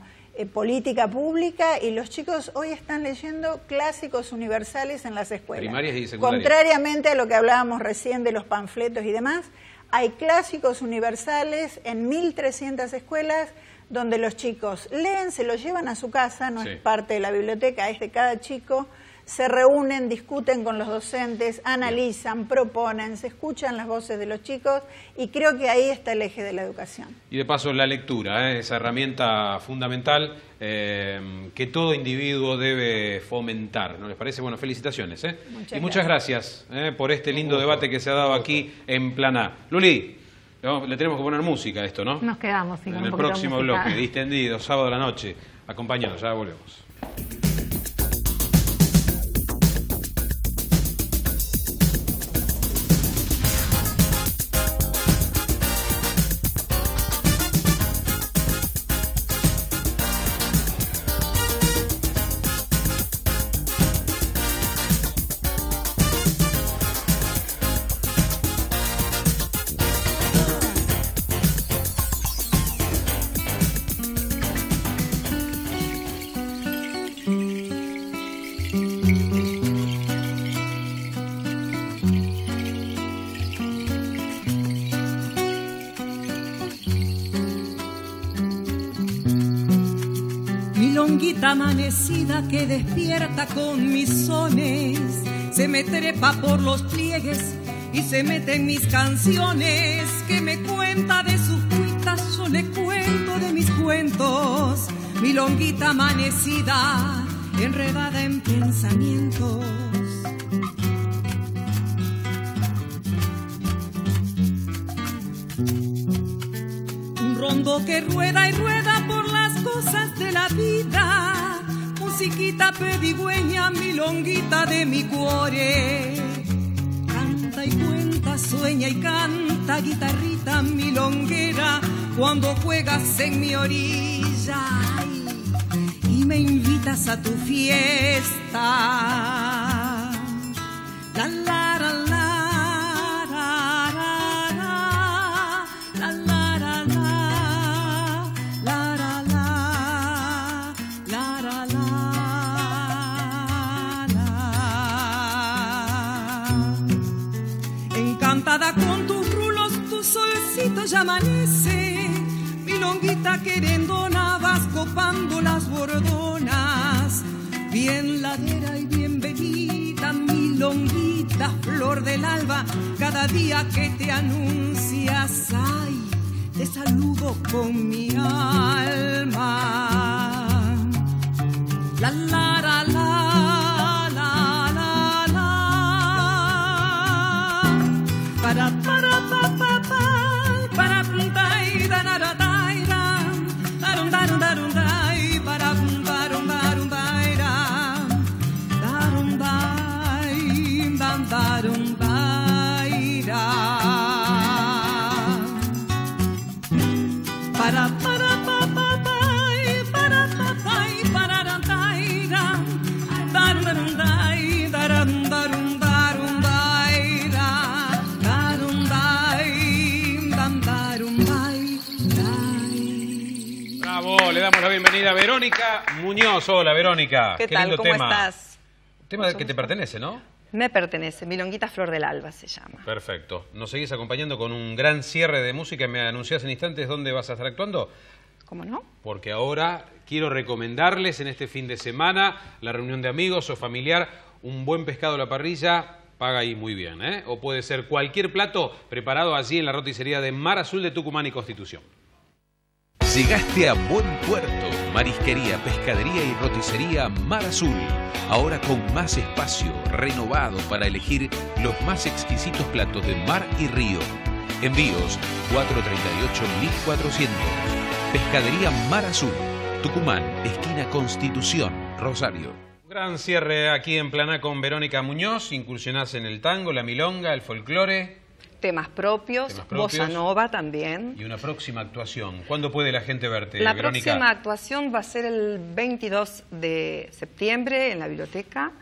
política pública, y los chicos hoy están leyendo clásicos universales en las escuelas. Primarias y secundarias. Contrariamente a lo que hablábamos recién de los panfletos y demás, hay clásicos universales en 1.300 escuelas donde los chicos leen, se los llevan a su casa, no es parte de la biblioteca, es de cada chico, se reúnen, discuten con los docentes, analizan, proponen, se escuchan las voces de los chicos, y creo que ahí está el eje de la educación. Y de paso la lectura, esa herramienta fundamental que todo individuo debe fomentar, ¿no les parece? Bueno, felicitaciones. Muchas gracias por este lindo debate que se ha dado aquí en Plan A. Luli, le tenemos que poner música a esto, ¿no? Nos quedamos. En el próximo bloque, distendido, sábado a la noche. Acompáñanos, ya volvemos. Amanecida que despierta con mis sones, se me trepa por los pliegues y se mete en mis canciones, que me cuenta de sus cuitas, yo le cuento de mis cuentos. milonguita amanecida, enredada en pensamientos. Un rondo que rueda y rueda por las cosas de la vida, musiquita pedigüeña, milonguita de mi cuore. Canta y cuenta, sueña y canta, guitarrita milonguera, cuando juegas en mi orilla y me invitas a tu fiesta. La la la la. Con tus rulos, tu solcito ya amanece, milonguita querendona, vas copando las bordonas, bien ladera y bienvenida, milonguita, flor del alba, cada día que te anuncias, ay, te saludo con mi alma. La la la la. Para para pa pa pa para puntai danaratai darum darum darum dai para darum darum dai darum dai darum dai para pa pa para pa para dai darum dai darum darum le damos la bienvenida a Verónica Muñoz. Hola, Verónica. ¿Qué tal? Lindo ¿Cómo tema. estás? Tema que te pertenece, ¿no? Me pertenece. Milonguita Flor del Alba se llama. Perfecto. Nos seguís acompañando con un gran cierre de música. Me anunciás en instantes dónde vas a estar actuando. ¿Cómo no? Porque ahora quiero recomendarles en este fin de semana la reunión de amigos o familiar, un buen pescado a la parrilla. Paga ahí muy bien, ¿eh? O puede ser cualquier plato preparado allí en la roticería de Mar Azul de Tucumán y Constitución. Llegaste a buen puerto. Marisquería, pescadería y roticería Mar Azul. Ahora con más espacio, renovado para elegir los más exquisitos platos de mar y río. Envíos 438-1400. Pescadería Mar Azul. Tucumán, esquina Constitución, Rosario. Gran cierre aquí en Planá con Verónica Muñoz. Incursionás en el tango, la milonga, el folclore. Temas propios, bossa nova también. Y una próxima actuación. ¿Cuándo puede la gente verte, La Verónica? próxima actuación va a ser el 22 de septiembre en la Biblioteca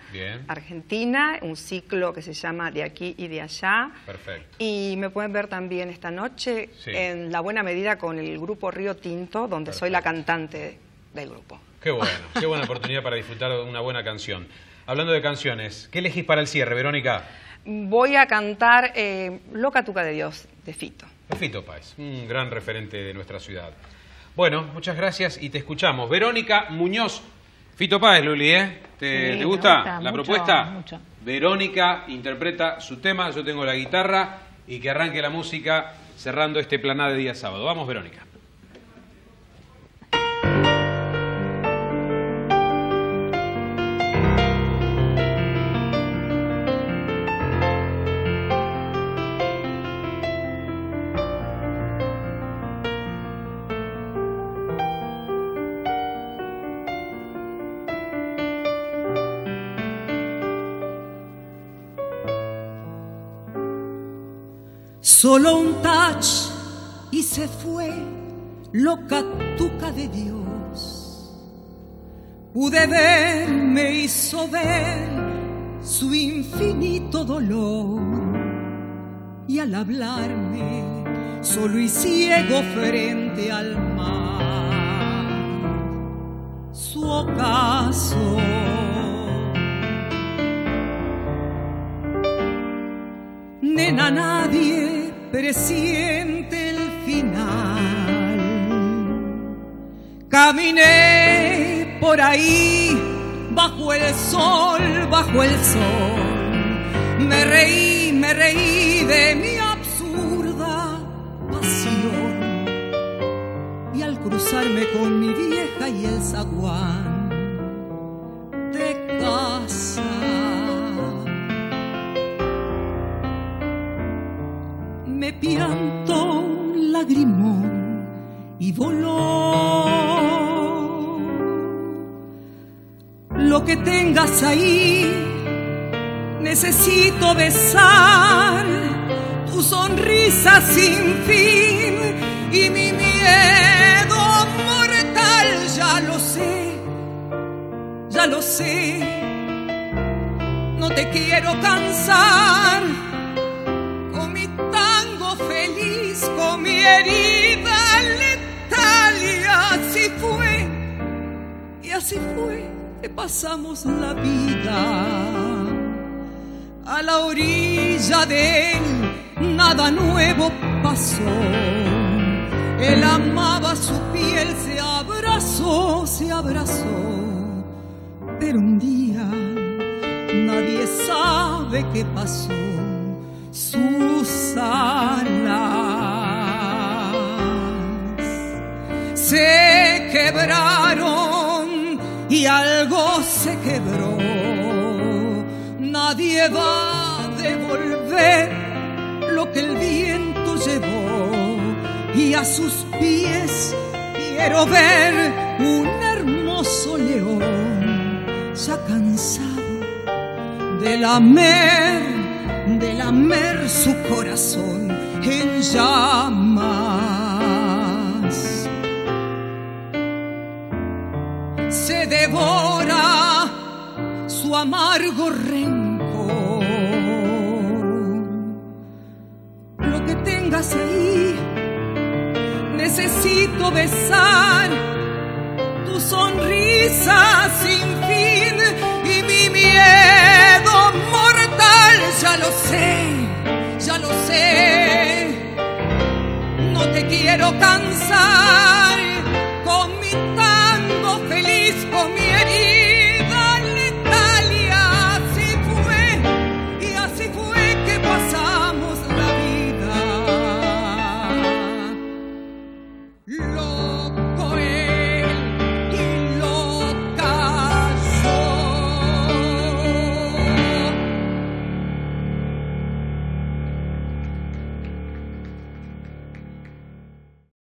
Argentina, un ciclo que se llama De aquí y de allá. Perfecto. Y me pueden ver también esta noche en La Buena Medida con el grupo Río Tinto, donde soy la cantante del grupo. Qué bueno, qué buena oportunidad para disfrutar de una buena canción. Hablando de canciones, ¿qué elegís para el cierre, Verónica? Voy a cantar Loca Tuca de Dios, de Fito. De Fito Páez, un gran referente de nuestra ciudad. Bueno, muchas gracias y te escuchamos. Verónica Muñoz, Fito Páez, Luli, ¿eh? ¿Te gusta la propuesta? Mucho. Verónica interpreta su tema, yo tengo la guitarra y que arranque la música cerrando este Planá de día sábado. Vamos, Verónica. Solo un touch y se fue, loca tuca de Dios. Pude ver, me hizo ver su infinito dolor. Y al hablarme, solo y ciego frente al mar, su ocaso. Nena, nadie presiente el final. Caminé por ahí, bajo el sol, bajo el sol. Me reí de mi absurda pasión. Y al cruzar cruzarme con mi vieja y el zaguán de casa. Me piantó un lagrimón y voló. Lo que tengas ahí necesito besar, tu sonrisa sin fin y mi miedo mortal. Ya lo sé, ya lo sé, no te quiero cansar con mi tango feliz, con mi herida letal. Y así fue que pasamos la vida a la orilla de él. Nada nuevo pasó, él amaba su piel, se abrazó, pero un día nadie sabe qué pasó. Sus alas se quebraron y algo se quebró. Nadie va a devolver lo que el viento llevó, y a sus pies quiero ver un hermoso león, ya cansado de lamer su corazón en llamas. Se devora su amargo rencor. Lo que tengas ahí necesito besar, tu sonrisa sin fin y mi miedo mortal. Ya lo sé, no te quiero cansar con mi tango feliz, con mi